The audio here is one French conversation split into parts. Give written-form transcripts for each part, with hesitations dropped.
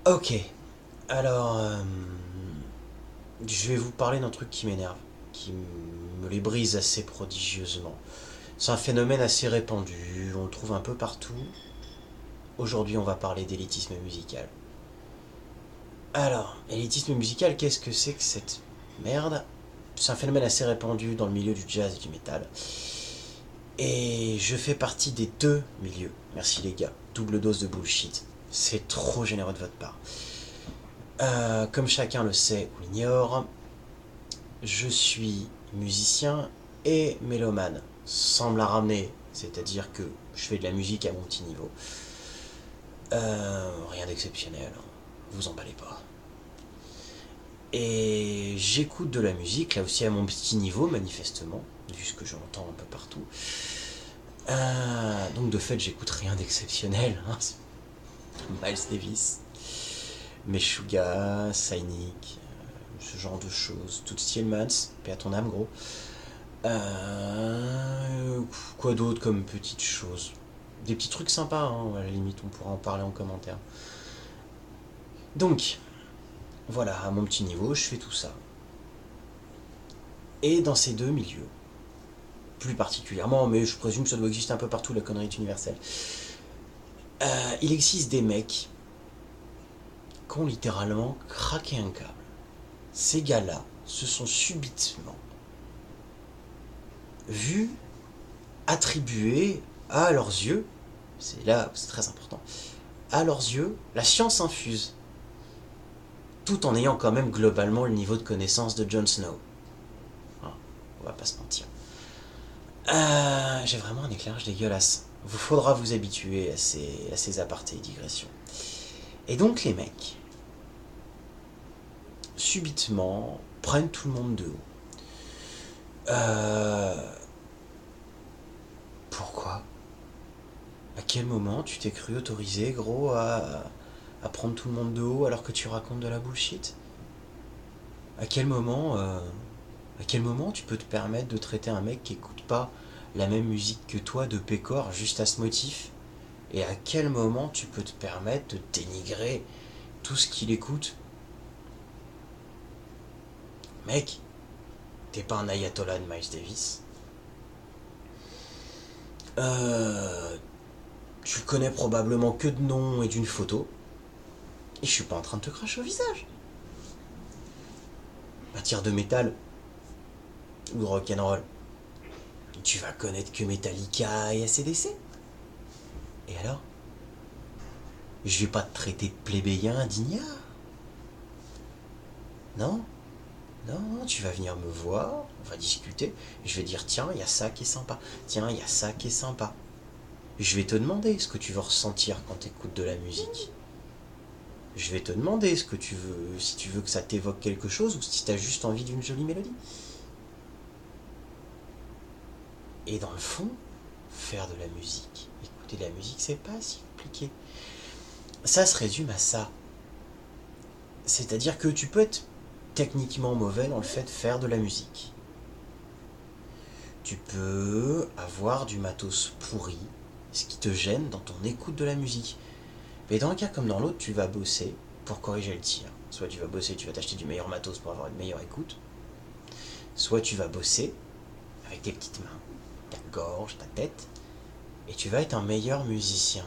Ok, alors je vais vous parler d'un truc qui m'énerve, qui me les brise assez prodigieusement. C'est un phénomène assez répandu, on le trouve un peu partout. Aujourd'hui, on va parler d'élitisme musical. Alors, élitisme musical, qu'est-ce que c'est que cette merde? C'est un phénomène assez répandu dans le milieu du jazz et du métal. Et je fais partie des deux milieux. Merci les gars. Double dose de bullshit. C'est trop généreux de votre part. Comme chacun le sait ou l'ignore, je suis musicien et mélomane, sans me la ramener, c'est-à-dire que je fais de la musique à mon petit niveau. Rien d'exceptionnel, hein. Vous emballez pas. Et j'écoute de la musique, là aussi à mon petit niveau, manifestement, vu ce que j'entends un peu partout. Donc de fait, j'écoute rien d'exceptionnel, hein. Miles Davis, Meshuggah, Sainik, ce genre de choses. Tout Stillmans, paix à ton âme, gros. Quoi d'autre comme petites choses? Des petits trucs sympas, hein, à la limite, on pourra en parler en commentaire. Donc, voilà, à mon petit niveau, je fais tout ça. Et dans ces deux milieux, plus particulièrement, mais je présume que ça doit exister un peu partout, la connerie est universelle, il existe des mecs qui ont littéralement craqué un câble. Ces gars-là se sont subitement vus attribuer à leurs yeux, c'est là, c'est très important, à leurs yeux, la science infuse, tout en ayant quand même globalement le niveau de connaissance de Jon Snow. Hein, on va pas se mentir. J'ai vraiment un éclairage dégueulasse. Vous faudra vous habituer à ces apartés et digressions. Et donc les mecs, subitement, prennent tout le monde de haut. Pourquoi? À quel moment tu t'es cru autorisé, gros, à prendre tout le monde de haut alors que tu racontes de la bullshit? À quel moment, à quel moment tu peux te permettre de traiter un mec qui écoute pas la même musique que toi de pécore juste à ce motif? Et à quel moment tu peux te permettre de dénigrer tout ce qu'il écoute? Mec, t'es pas un ayatollah de Miles Davis. Euh, Tu le connais probablement que de nom et d'une photo. Et je suis pas en train de te cracher au visage. Matière de métal ou de rock'n'roll, tu vas connaître que Metallica et AC/DC. Et alors? Je vais pas te traiter de plébéien d'ignare. Non, non, tu vas venir me voir, on va discuter, et je vais dire tiens, il y a ça qui est sympa, tiens, il y a ça qui est sympa. Je vais te demander ce que tu veux ressentir quand tu écoutes de la musique. Je vais te demander ce que tu veux, si tu veux que ça t'évoque quelque chose ou si tu as juste envie d'une jolie mélodie. Et dans le fond, faire de la musique, écouter de la musique, c'est pas si compliqué. Ça se résume à ça. C'est-à-dire que tu peux être techniquement mauvais dans le fait de faire de la musique. Tu peux avoir du matos pourri, ce qui te gêne dans ton écoute de la musique. Mais dans un cas comme dans l'autre, tu vas bosser pour corriger le tir. Soit tu vas bosser, tu vas t'acheter du meilleur matos pour avoir une meilleure écoute. Soit tu vas bosser avec tes petites mains, ta gorge, ta tête, et tu vas être un meilleur musicien.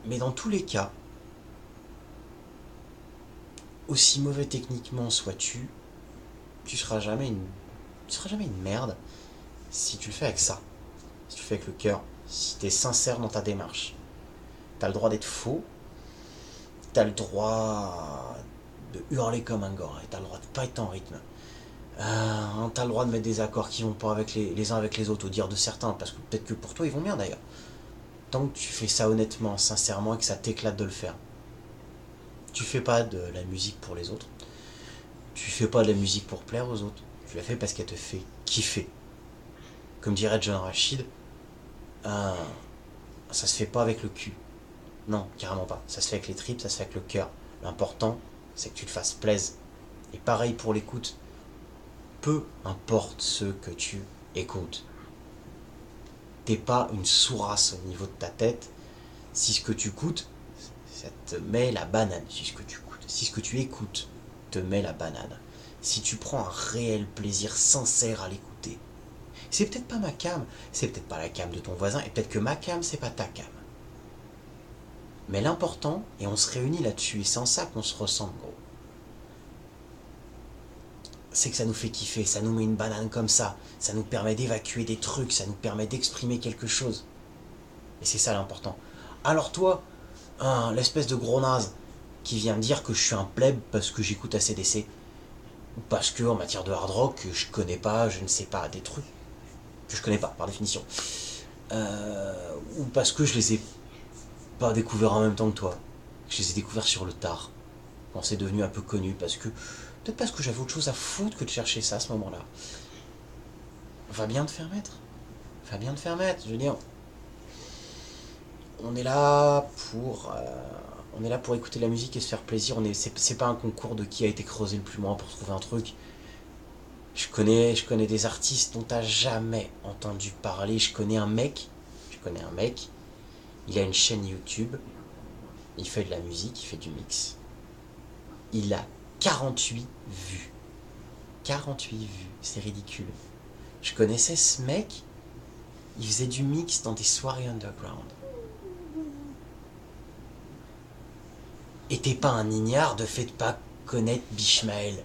Mais dans tous les cas, aussi mauvais techniquement sois-tu, tu seras jamais une merde si tu le fais avec ça. Si tu le fais avec le cœur, si tu es sincère dans ta démarche. T'as le droit d'être faux, t'as le droit de hurler comme un gore, et t'as le droit de pas être en rythme. T'as le droit de mettre des accords qui vont pas avec les uns avec les autres, au dire de certains, parce que peut-être que pour toi ils vont bien d'ailleurs. Tant que tu fais ça honnêtement, sincèrement, et que ça t'éclate de le faire. Tu fais pas de la musique pour les autres, tu fais pas de la musique pour plaire aux autres, tu la fais parce qu'elle te fait kiffer. Comme dirait John Rachid, ça se fait pas avec le cul. Non, carrément pas. Ça se fait avec les tripes, ça se fait avec le cœur. L'important, c'est que tu te fasses plaisir. Et pareil pour l'écoute. Peu importe ce que tu écoutes. T'es pas une sourasse au niveau de ta tête si ce que tu écoutes, Ça te met la banane si ce que tu écoutes. Si ce que tu écoutes te met la banane. Si tu prends un réel plaisir sincère à l'écouter. C'est peut-être pas ma cam, c'est peut-être pas la cam de ton voisin, et peut-être que ma cam, c'est pas ta cam. Mais l'important, et on se réunit là-dessus, et c'est en ça qu'on se ressemble, gros, c'est que ça nous fait kiffer, ça nous met une banane comme ça nous permet d'évacuer des trucs, ça nous permet d'exprimer quelque chose. Et c'est ça l'important. Alors toi, l'espèce de gros naze qui vient me dire que je suis un pleb parce que j'écoute ACDC, ou parce que en matière de hard rock, je connais pas, je ne sais pas, des trucs que je connais pas par définition, ou parce que je les ai pas découverts en même temps que toi, que je les ai découverts sur le tard, quand c'est devenu un peu connu, peut-être parce que j'avais autre chose à foutre que de chercher ça à ce moment-là. Va bien te faire mettre, va bien te faire mettre, je veux dire, on est là pour écouter la musique et se faire plaisir. C'est pas un concours de qui a été creusé le plus loin pour trouver un truc. Je connais des artistes dont t'as jamais entendu parler. Je connais un mec, il a une chaîne YouTube, il fait de la musique, il fait du mix. Il a 48 vues. 48 vues, c'est ridicule. Je connaissais ce mec, il faisait du mix dans des soirées underground. Et t'es pas un ignare de fait de pas connaître Bishmael.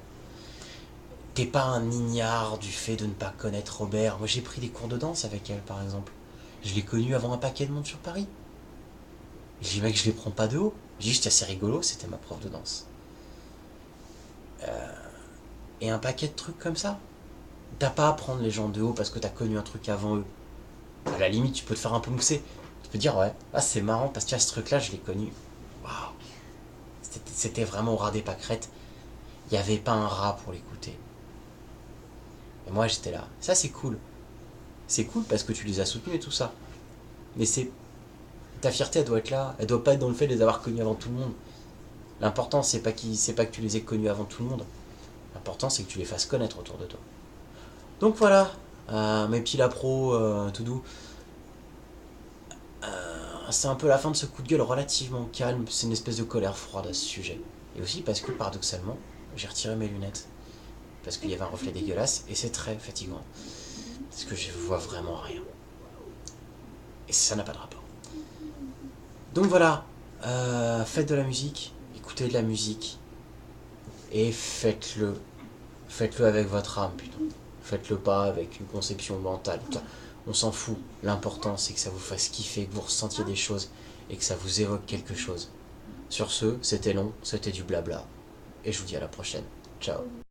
T'es pas un ignare du fait de ne pas connaître Robert. Moi j'ai pris des cours de danse avec elle par exemple. Je l'ai connue avant un paquet de monde sur Paris. J'ai dit mec je les prends pas de haut. J'ai dit juste assez rigolo, c'était ma prof de danse. Et un paquet de trucs comme ça. T'as pas à prendre les gens de haut parce que t'as connu un truc avant eux. À la limite tu peux te faire un peu mousser. Tu peux dire ouais, c'est marrant parce que ce truc là je l'ai connu. Waouh. C'était vraiment au ras des pâquerettes. Il n'y avait pas un rat pour l'écouter. Et moi j'étais là. Ça c'est cool. C'est cool parce que tu les as soutenus et tout ça. Mais ta fierté elle doit être là. Elle doit pas être dans le fait de les avoir connus avant tout le monde. L'important c'est pas que tu les aies connus avant tout le monde. L'important c'est que tu les fasses connaître autour de toi. Donc voilà, mes petits lapros tout doux. C'est un peu la fin de ce coup de gueule relativement calme. C'est une espèce de colère froide à ce sujet. Et aussi parce que paradoxalement, j'ai retiré mes lunettes. Parce qu'il y avait un reflet dégueulasse et c'est très fatigant. Parce que je vois vraiment rien. Et ça n'a pas de rapport. Donc voilà, faites de la musique, écoutez de la musique et faites-le. Faites-le avec votre âme, putain. Faites-le pas avec une conception mentale. Putain. On s'en fout. L'important, c'est que ça vous fasse kiffer, que vous ressentiez des choses et que ça vous évoque quelque chose. Sur ce, c'était long, c'était du blabla. Et je vous dis à la prochaine. Ciao.